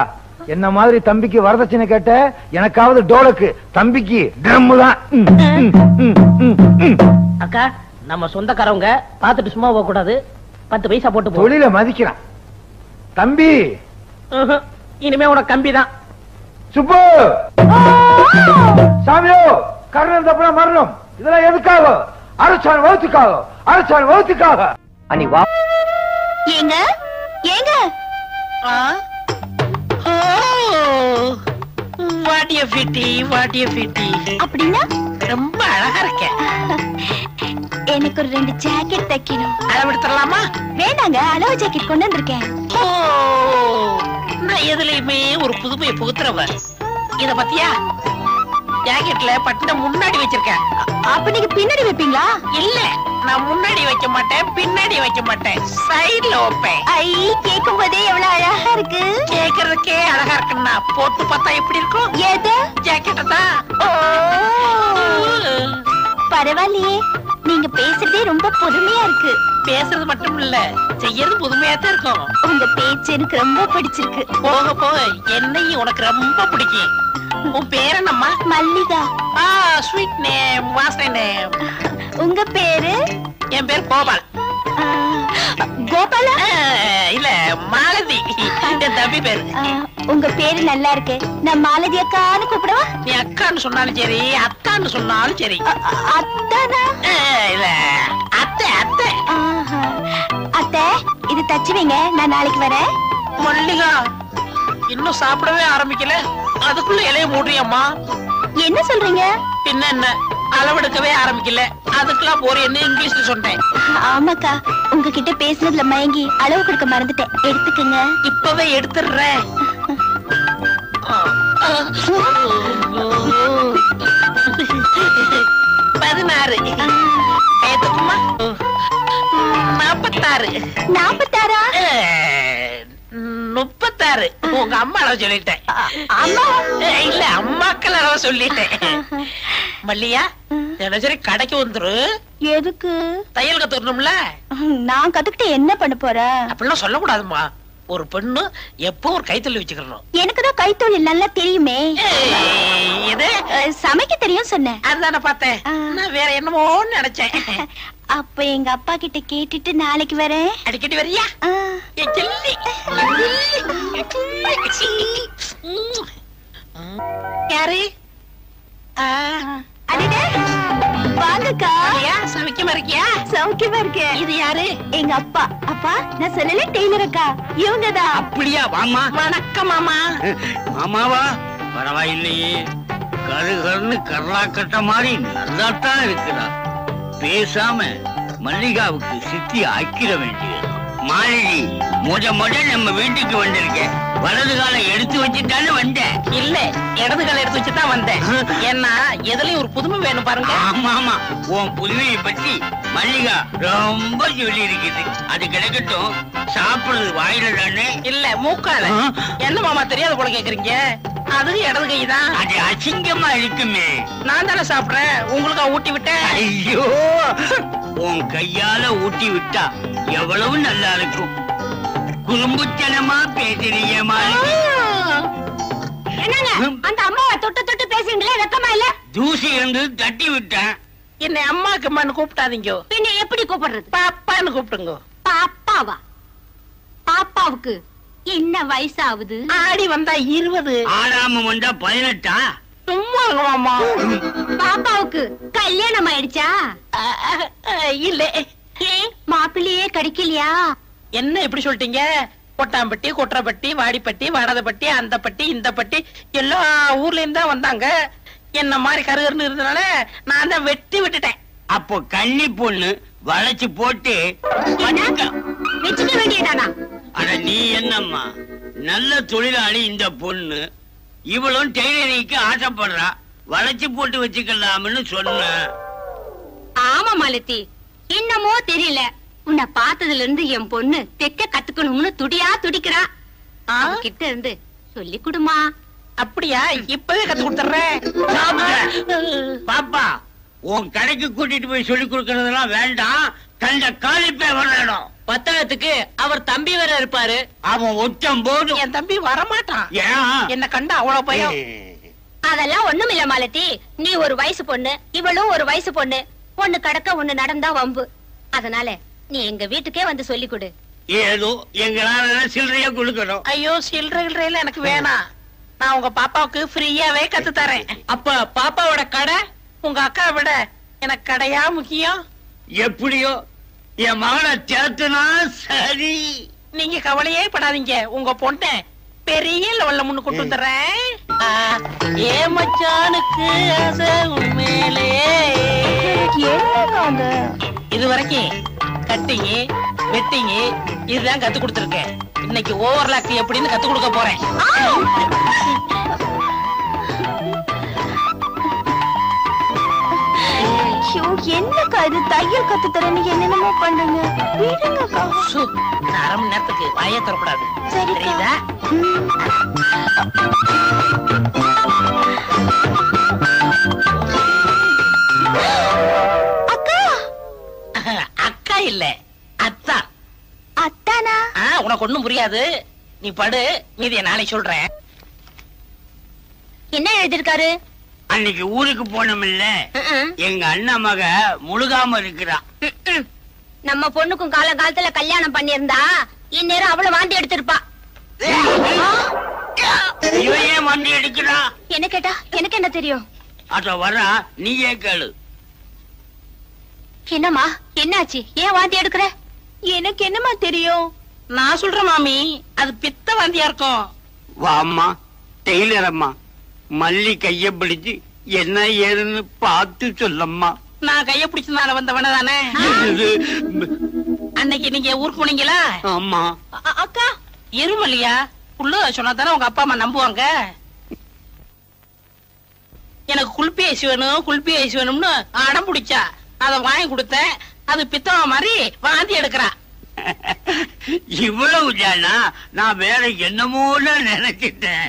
என்ன மாதிரி தம்பிக்கு வரதட்சணை கேட்ட, எனக்காவது டோலக்கு, தம்பிக்கு ட்ரம் தான். அக்கா நம்ம சொந்தக்காரவங்க பாத்துட்டு சும்மா போக கூடாது. 10 பைசா போட்டு தொழில மதிக்கிறான் தம்பி. இனிமே உனக்கு கம்பி தான். சுப்பு சாமியோ, கர்ணன் தப்புனா மரணம். இதெல்லாம் எதுக்காக? அரசான் வகுத்துக்காக, அரசான் வகுத்துக்காக. அனி வா. ஏங்க ஏங்க வாட்டிய பிட்டி அப்படின்னா ரொம்ப அழகா இருக்க. எனக்கு ஒரு 2 ஜாக்கெட் தைக்கணும். அளவெடுத்துடலாமா? வேண்டாங்க, அளவு ஜாக்கெட் கொண்டு வந்திருக்கேன். நான் எதுலயுமே ஒரு புதுமையை புகுத்துறவ. இத பத்தியா? ஜாக்கெட்ல பட்டின முன்னாடி வச்சிருக்கேன். அப்ப நீங்க பின்னாடி வைப்பீங்களா? இல்ல, நான் முன்னாடி வைக்க மாட்டேன், பின்னாடி வைக்க மாட்டேன், சைடுல வைப்பேன். ஐ, கேட்கும் போதே எவ்வளவு அழகா இருக்கு. கேக்குறதுக்கே அழகா இருக்குன்னா போட்டு பார்த்தா எப்படி இருக்கும்? எது? ஜாக்கெட்ட தான். பரவாயில்லையே, நீங்க பேசுறதே ரொம்ப புதுமையா இருக்கு. பேசுறது மட்டும் இல்ல, செய்யறது புதுமையா தான் இருக்கும். உங்க பேச்சு எனக்கு ரொம்ப பிடிச்சிருக்கு. போக போக என்னையும் உனக்கு ரொம்ப பிடிக்கும். உன் பேர் என்னம்மா? மல்லிகா. ஸ்வீட் நேம், வாசனை நேம். உங்க பேரு? என் பேர் கோபால். கோபாலா? இல்ல, மாலதி. என் தம்பி பேரு. உங்க பேரு நல்லா இருக்கு. நான் மாலதி அக்கான்னு கூப்பிடவா? நீ அக்கான்னு சொன்னாலும் சரி, அத்தான்னு சொன்னாலும் சரி. அத்தானா? இல்ல, அத்தை அத்தை. அத்தை, இது தச்சு வைங்க, நான் நாளைக்கு வரேன். மல்லிகா, இன்னும் சாப்பிடவே ஆரம்பிக்கல, அதுக்குள்ள இலைய மூடுறியம்மா. என்ன சொல்றீங்க? பின்ன என்ன, அளவெடுக்கவே ஆரம்பிக்கல, அதுக்கெல்லாம் போறேன்னு இங்கிலீஷ்ல சொன்னேன். ஆமாக்கா, உங்ககிட்ட பேசுனதுல மயங்கி அளவு கொடுக்க மறந்துட்டேன். எடுத்துக்கங்க. இப்பவே எடுத்துடுறேன். 16. ஏத்துக்குமா? 46. 46? 36. உங்க அம்மா அளவு சொல்லிட்டேன். அம்மா இல்ல, அம்மாக்கள் அளவு சொல்லிட்டேன். மல்லியா, தினசரி கடைக்கு வந்துரு. எதுக்கு? தையல் கத்துக்கணும்ல. நான் கத்துக்கிட்டு என்ன பண்ண போறேன்? அப்படிலாம் சொல்லக்கூடாதுமா. ஒரு பெண்ணு எப்போ ஒரு கைத்தொழில் வச்சுக்கணும். எனக்குதான் கைத்தொழில் நல்லா தெரியுமே. இது சமைக்க தெரியும் சொன்னேன். அதுதானே பார்த்தேன். நான் வேற என்னமோ நினைச்சேன். அப்ப எங்க அப்பா கிட்ட கேட்டுட்டு நாளைக்கு வரேன். அடிக்கடி வரியா? யாரு? வாங்கக்கா. சமைக்கமா இருக்கியா? சௌக்கியமா இருக்கேன். இது யாரு? எங்க அப்பா. அப்பா, நான் சொல்லல டெய்லர் அக்கா. இவங்கதான். அப்படியா? வாமா. வணக்கம் மாமா. மாமாவா? பரவாயில்லையே, கருகருன்னு கர்லாக்கட்ட மாதிரி நல்லாத்தான் இருக்குதா. பேசாம மல்லிகாவுக்கு சித்தி ஆக்கிட வேண்டியது. மாலினி, முத நம்ம வீட்டுக்கு வந்திருக்கேன். வலது காலை எடுத்து வச்சுட்டானு வந்தேன். இல்ல, இடது காலை எடுத்து வச்சுதான் வந்தேன். ஏன்னா எதுலயும் ஒரு புதுமை வேணும் பாருங்க. ஆமா ஆமா, உன் புதுமையை பத்தி மல்லிகா ரொம்ப சொல்லி இருக்குது. அது கிடைக்கட்டும், சாப்பிடுறது வாயில தானே? இல்ல, மூக்கால. என்ன மாமா தெரியாத போல கேக்குறீங்க? அது இடது கை தான். அது அசிங்கமா இருக்குமே. நான் தானே சாப்பிடுறேன், உங்களுக்கு ஊட்டி விட்டேன். ஐயோ, உன் கையால ஊட்டி விட்டா எவ்வளவு நல்லா இருக்கும். குறும்புத்தனமா பேசுறீங்க மாலினி. என்னங்க அந்த அம்மாவை தொட்டு தொட்டு பேசுறீங்களே, வெக்கமா இல்ல? தூசி இருந்து தட்டி விட்டேன். என்னை அம்மாக்கு அம்மான்னு கூப்பிட்டாதீங்க. பின்ன எப்படி கூப்பிடுறது? பாப்பான்னு கூப்பிடுங்க. பாப்பாவா? பாப்பாவுக்கு என்ன வயசாகுது? ஆடி வந்தா 20. ஆடாம வந்தா 18. சும்மா இருங்க மாமா. பாப்பாவுக்கு கல்யாணம் ஆயிடுச்சா? இல்ல. மாப்பிள்ளையே கிடைக்கலையா? என்ன இப்படி சொல்லிட்டீங்க? கொட்டாம்பட்டி, கொற்றப்பட்டி, வாடிப்பட்டி, வாடதப்பட்டி, அந்த பட்டி, இந்த பட்டி எல்லா ஊர்ல இருந்து தான் வந்தாங்க. என்ன மாதிரி கருகருன்னு இருந்தனால நான் தான் வெட்டி விட்டுட்டேன். அப்போ கன்னி பொண்ணு வளைச்சு போட்டு வச்சுக்க வேண்டியதானா? அட நீ என்னம்மா, நல்ல தொழிலாளி இந்த பொண்ணு. இவளும் டெய்லரிங்க்கு ஆசைப்படுறா. வளைச்சு போட்டு வச்சுக்கலாம்னு சொன்ன. ஆமா மாலதி, என்னமோ தெரியல, உன்னை பார்த்ததுல இருந்து என் பொண்ணு தைக்க கத்துக்கணும்னு துடியா துடிக்கிறா. கிட்ட இருந்து சொல்லி கொடுமா. அப்படியா? இப்பவே கத்து கொடுத்துறேன். பாப்பா, உன் கடைக்கு கூட்டிட்டு போய் சொல்லி கொடுக்கறதெல்லாம் வேண்டாம். கண்ட காலிப்பே வரணும். பத்தாயிரத்துக்கு அவர் தம்பி வேற இருப்பாரு. அவன் ஒச்சம் போதும். என் தம்பி வரமாட்டான். ஏன்? என்ன கண்டா அவ்வளவு பயம். அதெல்லாம் ஒண்ணுமில்ல மாலதி, நீ ஒரு வயசு பொண்ணு, இவளும் ஒரு வயசு பொண்ணு. ஒண்ணு கடக்க ஒண்ணு நடந்தா வம்பு. அதனால நீ எங்க வீட்டுக்கே வந்து சொல்லி கொடு. ஏதோ எங்களால சில்லறையா கொடுக்கணும். ஐயோ, சில்லறையில எனக்கு வேணாம். நான் உங்க பாப்பாவுக்கு ஃப்ரீயாவே கத்து தரேன். அப்ப பாப்பாவோட கடை உங்க அக்கா விட எனக்கு கடையா முக்கியம்? எப்படியோ என் மகனை சேர்த்துனா சரி. நீங்க கவலையே படாதீங்க. உங்க பொண்ணை பெரிய லெவல்ல முன்னு கொண்டு வந்துடுறேன். ஏ மச்சானுக்கு ஆசை உண்மையிலே. இது வரைக்கும் கட்டிங் வெட்டிங் இதுதான் கத்து கொடுத்துருக்கேன். இன்னைக்கு ஓவர்லாக் எப்படின்னு கத்து கொடுக்க போறேன். என்னக்கா இது தையல் கத்து தரேன்னு என்னென்னமோ பண்ணுங்க. விடுங்கக்கா. அரை மணி நேரத்துக்கு வாயே தரக்கூடாது. சரிதா? அக்கா. அக்கா இல்ல, அத்தா. அத்தானா? உனக்கு ஒண்ணும் புரியாது. நீ படு, மீதிய நாளை சொல்றேன். என்ன எழுதிருக்காரு? அன்னைக்கு ஊருக்கு போனோம்ல, எங்க அண்ணன் மக முழுகாம இருக்கிறா. நம்ம பொண்ணுக்கும் காலகாலத்துல கல்யாணம் பண்ணிருந்தா இந்நேரம் அவ்வளவு வாந்தி எடுத்திருப்பா. இவன் ஏன் வண்டி எடுக்கிறா? என்ன கேட்டா எனக்கு என்ன தெரியும்? அத வரா, நீயே கேளு. என்னம்மா, என்னாச்சு? ஏன் வாந்தி எடுக்கிற? எனக்கு என்னமா தெரியும்? நான் சொல்றேன் மாமி, அது பித்த வாந்தியா இருக்கும். வாம்மா, டெய்லர் அம்மா, மல்லி கைய பிடிச்சு என்ன ஏதுன்னு பார்த்து சொல்லம்மா. நான் கைய பிடிச்சதுனால வந்தவன தானே. அன்னைக்கு நீங்க ஊருக்கு போனீங்களா? ஆமா. அக்கா, எருமல்லையா புள்ள சொன்னா தானே உங்க அப்பா அம்மா நம்புவாங்க. எனக்கு குல்பி ஐஸ் வேணும், குல்பி ஐஸ் வேணும்னு அடம் பிடிச்சா. அத வாங்கி கொடுத்தேன். அது பித்தவ மாதிரி வாந்தி எடுக்கிறா. இவ்வளவு தானா? நான் வேற என்னமோல நினைச்சிட்டேன்.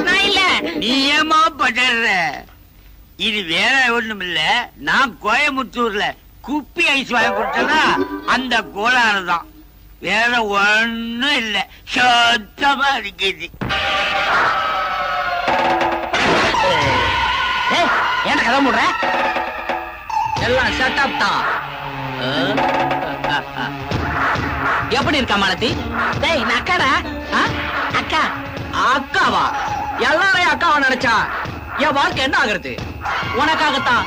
நான் இல்ல. நீ ஏமா படுற? இது வேற ஒண்ணும் இல்ல. நான் கோயம்புத்தூர்ல குப்பி ஐஸ் வாங்கி கொடுத்தனா அந்த கோளாறு தான். வேற ஒண்ணும் இல்ல. சுத்தமா இருக்குது. ஏன் கதை முடுற? எல்லாம் செட்டப் தான். எப்படி இருக்கா மாலதி? டேய், நான் அக்காடா. அக்கா. அக்காவா? எல்லாரையும் அக்காவா நினைச்சா என் வாழ்க்கை என்ன ஆகுறது? உனக்காகத்தான்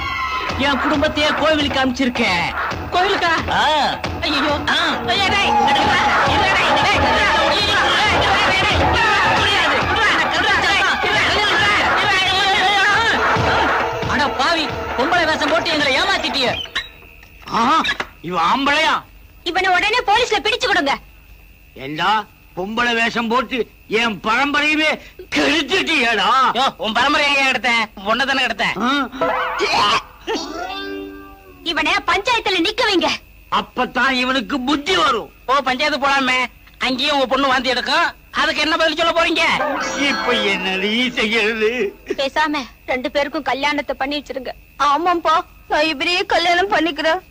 என் குடும்பத்தையே கோவிலுக்கு அனுப்பிச்சிருக்கேன். கோவிலுக்கா? ஐயோ. அட பாவி, பொம்பளை வேஷம் போட்டு எங்களை ஏமாத்திட்டிய. இவன் ஆம்பளையா? இவனை உடனே போலீஸ்ல பிடிச்சு கொடுங்க. ஏண்டா, பொம்பளை வேஷம் போட்டு என் பரம்பரையுமே கெடுத்துட்டியடா. உன் பரம்பரை எங்க எடுத்தேன்? பொண்ணை தானே எடுத்தேன். இவனை பஞ்சாயத்துல நிக்க வைங்க. அப்பதான் இவனுக்கு புத்தி வரும். பஞ்சாயத்து போலாமே. அங்கேயும் உங்க பொண்ணு வாந்தி எடுக்கும். அதுக்கு என்ன பதில் சொல்ல போறீங்க? இப்ப என்னடி செய்யறது? பேசாம 2 பேருக்கும் கல்யாணத்தை பண்ணி வச்சிருங்க. ஆமாப்பா, நான் இவரையே கல்யாணம் பண்ணிக்கிறேன்.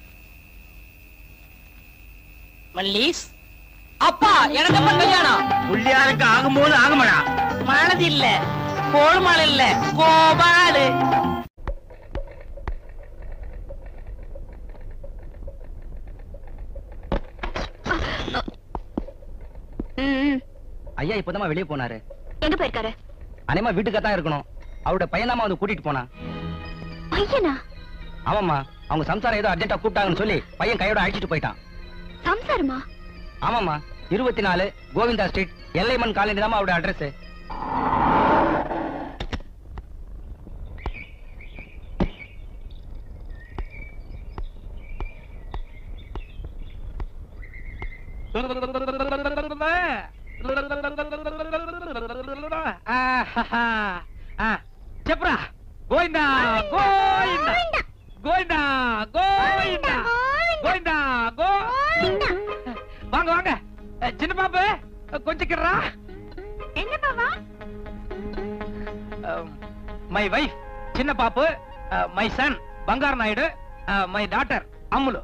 மல்லீஸ், அப்பா எனக்கு அப்ப கல்யாணம். புள்ளியாருக்கு ஆகும்போது ஆகுமடா. மானது இல்ல, கோல்மால் இல்ல, கோபாலு. ஐயா இப்பதான் வெளியே போனாரு. எங்க போயிருக்காரு? அனைமா வீட்டுக்கு தான் இருக்கணும். அவரோட பையன் வந்து கூட்டிட்டு போனா. பையனா? ஆமாம்மா, அவங்க சம்சாரம் ஏதோ அர்ஜென்ட்டா கூப்பிட்டாங்கன்னு சொல்லி பையன் கையோட அழைச்சிட்டு போயிட்டான். சம்சாரமா? ஆமாம்மா, 24 கோவிந்தா ஸ்ட்ரீட், எல்லைமன் காலனி தான் அவரோட அட்ரஸ். చెప్పరా గోవిందా గోవిందా గోవిందా గోవిందా గోవిందా గోవిందా வாங்க வாங்க சின்ன பாப்பு கொஞ்சம் கிடறா என்ன பாவா மை வைஃப் சின்ன பாப்பு மை சன் బంగారు నాయుడు మై డాటర్ అమ్ములు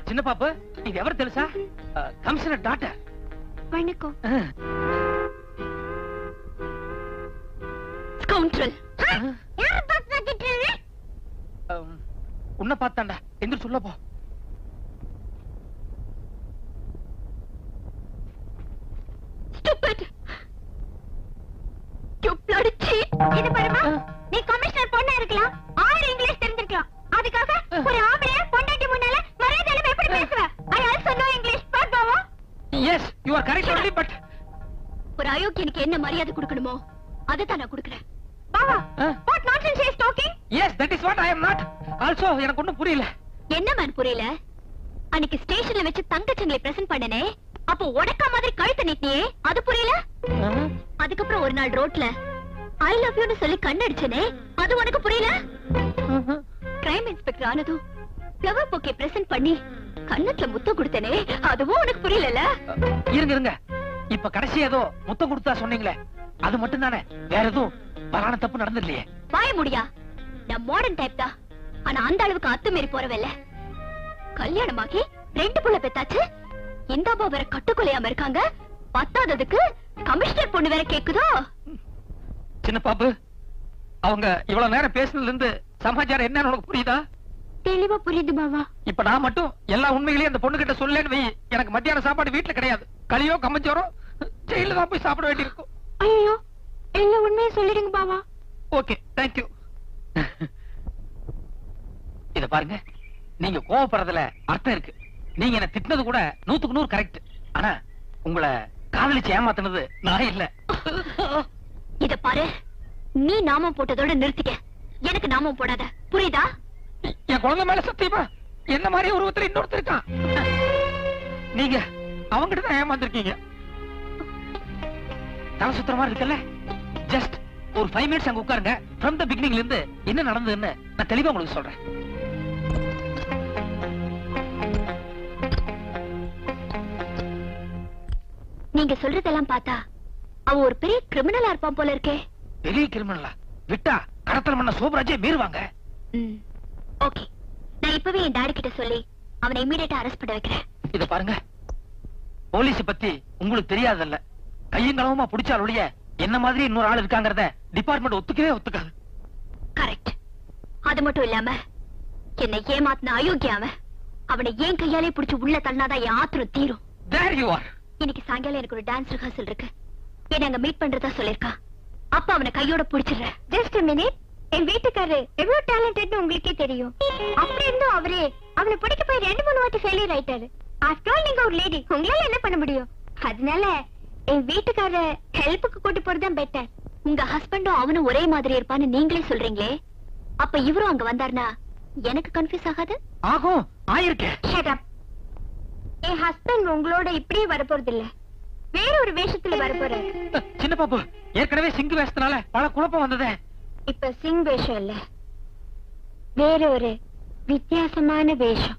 చిన్న పాప ఇది ఎవరు తెలుసా కమిషనర్ డాటర్ వణకం స్కౌండ్రల్ யார பார்த்து கேக்குறீங்க உன்னை பார்த்தாண்டா எந்திர சொல்ல போ ஸ்டூபிட் யூ ப்ளடி சீட் இது பாருமா நீ கமிஷனர் பொண்ணா இருக்கலாம் ஆறு இங்கிலீஷ் தெரிஞ்சிருக்கலாம் அதுக்காக ஒரு ஆம்பளைய பொண்டாட்டி முன்னால மரியாதையில எப்படி பேசுவ I also know English but பாவா yes you are correct only but ஒரு அயோக்கியனுக்கு என்ன மரியாதை கொடுக்கணுமோ அதை தான் நான் கொடுக்கிறேன் பாவா what nonsense is talking yes that is what I am not also எனக்கு ஒண்ணும் புரியல என்ன மேன் புரியல அன்னைக்கு ஸ்டேஷன்ல வச்சு தங்கச்சங்களை பிரசன்ட் பண்ணனே அப்போ உடக்க மாதிரி கழுத்து நீட்டியே அது புரியல அதுக்கப்புறம் ஒரு நாள் ரோட்ல ஐ லவ் யூ னு சொல்லி கண்ணடிச்சனே அது உனக்கு புரியல கிரைம் இன்ஸ்பெக்டர் ஆனதும் ஃப்ளவர் பொக்கே பிரசன்ட் பண்ணி கண்ணத்துல முத்தம் கொடுத்தனே அதுவும் உனக்கு புரியல இருங்க இருங்க இப்ப கடைசி ஏதோ முத்தம் கொடுத்தா சொன்னீங்களே அது மட்டும் தானே வேற எதுவும் பரான தப்பு நடந்துடலையே வாய முடியா நான் மாடர்ன் டைப் தான் ஆனா அந்த அளவுக்கு அத்துமீறி போறவல்ல கல்யாணமாகி 2 புள்ள பெத்தாச்சு இந்த அம்மா வேற கட்டுக்கொலையாம இருக்காங்க பத்தாததுக்கு கமிஷனர் பொண்ணு வேற கேக்குதோ சின்ன பாப்பு அவங்க இவ்வளவு நேரம் பேசுனதுல இருந்து சமாச்சாரம் என்னன்னு உனக்கு புரியுதா தெளிவா புரியுது பாவா இப்ப நான் மட்டும் எல்லா உண்மைகளையும் அந்த பொண்ணு கிட்ட சொல்லலன்னு வை எனக்கு மத்தியான சாப்பாடு வீட்டுல கிடையாது களியோ கம்மஞ்சோரோ ஜெயில தான் போய் சாப்பிட வேண்டியிருக்கும் ஐயோ எல்லா உண்மையை சொல்லிடுங்க பாவா ஓகே தேங்க்யூ இத பாருங்க நீங்க கோவப்படுறதுல அர்த்தம் இருக்கு நீங்க என்ன திட்டினது கூட 100க்கு 100 கரெக்ட் ஆனா உங்களை காதலிச்சு ஏமாத்தினது நான் இல்ல இத பாரு நீ நாமம் போட்டதோட நிறுத்திக்க எனக்கு நாமம் போடாத புரியுதா என் குழந்தை மேல சத்தியமா என்ன மாதிரி ஒருத்தர் இன்னொருத்தர் இருக்கான் நீங்க அவங்கிட்ட தான் ஏமாந்துருக்கீங்க தலை சுத்துற மாதிரி இருக்குல்ல ஜஸ்ட் ஒரு 5 மினிட்ஸ் அங்க உட்காருங்க from the beginning ல இருந்து என்ன நடந்ததுன்னு நான் தெளிவா உங்களுக்கு சொல்றேன் நீங்க சொல்றதெல்லாம் பார்த்தா அவ ஒரு பெரிய கிரிமினலா இருப்பான் போல இருக்கே பெரிய கிரிமினலா விட்டா கடத்தல் பண்ண சோபராஜே மீறுவாங்க ஓகே நான் இப்பவே என் டாடி கிட்ட சொல்லி அவனை இமிடியேட்டா அரெஸ்ட் பண்ண வைக்கிறேன் இத பாருங்க போலீஸ் பத்தி உங்களுக்கு தெரியாதல்ல கையங்களவுமா புடிச்சால் ஒழிய என்ன மாதிரி இன்னொரு ஆள் இருக்காங்கறத டிபார்ட்மெண்ட் ஒத்துக்கவே ஒத்துக்காது கரெக்ட் அது மட்டும் இல்லாம என்னை ஏமாத்தின அயோக்கியாவன் அவனை ஏன் கையாலே புடிச்சு உள்ள தள்ளினாதான் என் ஆத்திரம் தீரும் There you are. இன்னைக்கு சாயங்காலம் எனக்கு ஒரு டான்ஸ் ரிஹர்சல் இருக்கு என்ன அங்க மீட் பண்றதா சொல்லிருக்கா அப்ப அவனை கையோட புடிச்சிடுறேன் ஜஸ்ட் a minute என் வீட்டுக்காரரு எவ்வளவு டேலண்டட்னு உங்களுக்கே தெரியும் அப்படி இருந்தும் அவரே அவனை பிடிக்க போய் 2-3 வாட்டி ஃபெயிலியர் ஆயிட்டாரு ஆஃப்டர் ஆல் நீங்க ஒரு லேடி உங்களால என்ன பண்ண முடியும் அதனால என் வீட்டுக்காரரை ஹெல்ப்புக்கு கூட்டி போறதுதான் பெட்டர் உங்க ஹஸ்பண்டும் அவனும் ஒரே மாதிரி இருப்பான்னு நீங்களே சொல்றீங்களே அப்ப இவரும் அங்க வந்தாருன்னா எனக்கு கன்ஃபியூஸ் ஆகாது ஆகும் ஆயிருக்கே ஷட் அப் என் ஹஸ்பண்ட் உங்களோட இப்படியே வரப்போறது இல்ல வேற ஒரு வேஷத்துல வரப்போறாரு சின்ன பாப்பு ஏற்கனவே சிங்கு வேஷத்தினால பல குழப்பம் வந்ததே இப்ப சிங் வேஷம் இல்ல வேற ஒரு வித்தியாசமான வேஷம்